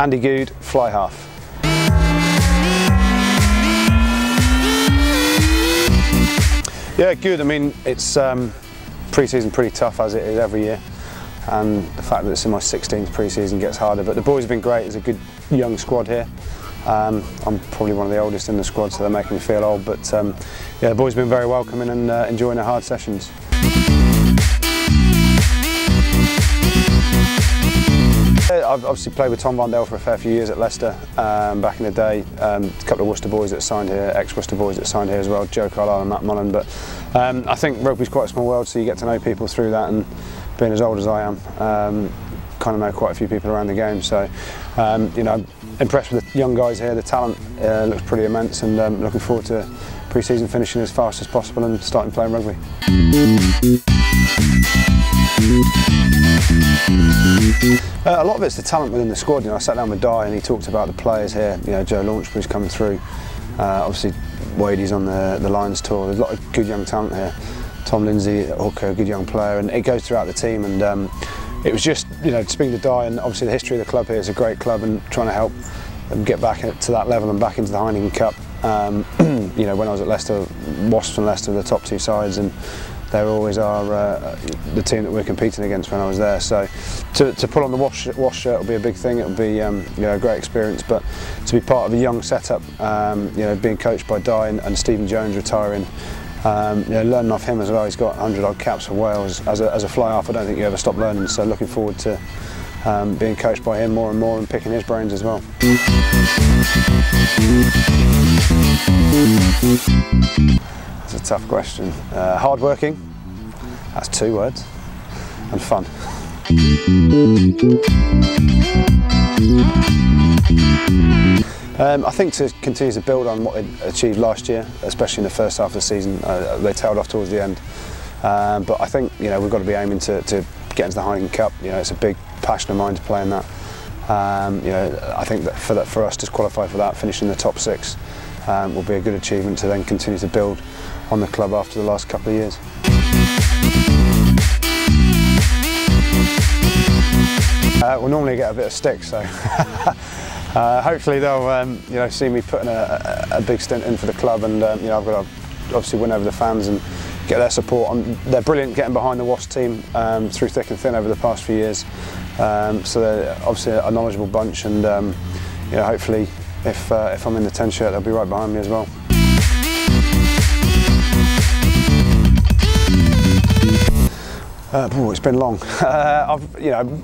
Andy Goode, fly half. Yeah, good. I mean, it's pre-season pretty tough as it is every year, and the fact that it's in my 16th pre-season gets harder. But the boys have been great. It's a good young squad here. I'm probably one of the oldest in the squad, so they're making me feel old. But yeah, the boys have been very welcoming and enjoying the hard sessions. I've obviously played with Tom Vondell for a fair few years at Leicester back in the day. A couple of Worcester boys that signed here, ex-Worcester boys that signed here as well, Joe Carlisle and Matt Mullen. But I think rugby's quite a small world, so you get to know people through that, and being as old as I am, kind of know quite a few people around the game. So you know, I'm impressed with the young guys here. The talent looks pretty immense, and looking forward to pre-season finishing as fast as possible and starting playing rugby. A lot of it's the talent within the squad. You know, I sat down with Di and he talked about the players here. You know, Joe Launchbury's coming through. Obviously, Wadey's on the Lions tour. There's a lot of good young talent here. Tom Lindsay, Hooker, a good young player, and it goes throughout the team. And it was just, you know, speaking to Di, and obviously the history of the club here is a great club, and trying to help them get back to that level and back into the Heineken Cup. You know, when I was at Leicester, Wasps and Leicester were the top two sides, and they always are the team that we're competing against when I was there. So to pull on the Wasps shirt will be a big thing. It'll be you know, a great experience. But to be part of a young setup, you know, being coached by Di and Stephen Jones retiring, you know, learning off him as well. He's got 100 odd caps for Wales as a fly half. I don't think you ever stop learning. So looking forward to being coached by him more and more and picking his brains as well. That's a tough question. Hard working, that's 2 words, and fun. I think to continue to build on what they achieved last year, especially in the first half of the season. They tailed off towards the end, but I think, you know, we've got to be aiming to get into the Heineken Cup. You know, it's a big passion of mine to play in that. You know, I think that for us to qualify for that, finishing in the top 6 will be a good achievement to then continue to build on the club after the last couple of years. We'll normally get a bit of stick, so hopefully they'll you know, see me putting a big stint in for the club, and you know, I've got to obviously win over the fans and get their support. They're brilliant getting behind the Wasps team through thick and thin over the past few years. So they're obviously a knowledgeable bunch, and you know, hopefully if I'm in the 10 shirt, they'll be right behind me as well. It's been long. You know,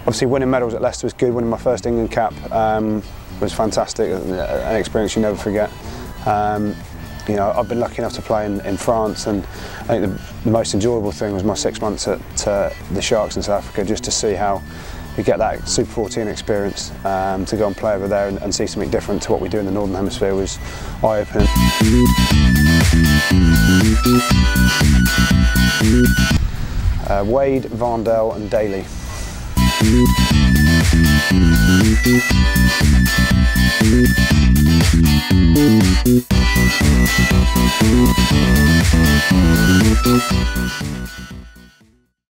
obviously winning medals at Leicester was good. Winning my first England cap was fantastic, an experience you never forget. You know, I've been lucky enough to play in France, and I think the most enjoyable thing was my 6 months at the Sharks in South Africa, just to see how you get that Super 14 experience. To go and play over there and see something different to what we do in the Northern Hemisphere was eye-opening. Wade, Vondell and Daly.